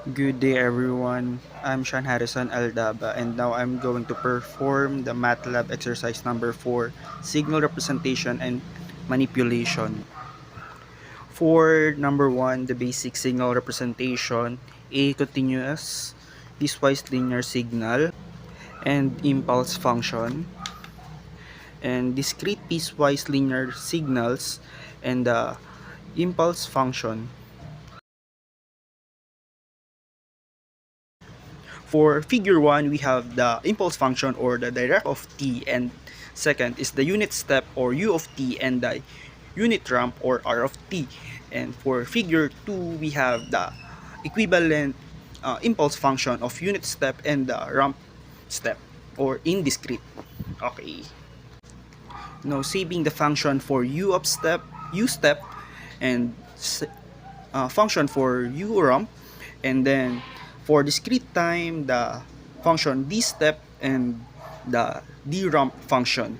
Good day everyone. I'm Sean Harrison Aldaba and now I'm going to perform the MATLAB exercise number 4, signal representation and manipulation. For number 1, the basic signal representation, a continuous piecewise linear signal and impulse function, and discrete piecewise linear signals and the impulse function. For figure 1, we have the impulse function or the direct of t, and second is the unit step or u of t and the unit ramp or r of t. And for figure 2, we have the equivalent impulse function of unit step and the ramp step or in discrete. Okay. Now saving the function for u step, and function for u ramp, and then for discrete time the function d step and the d ramp function.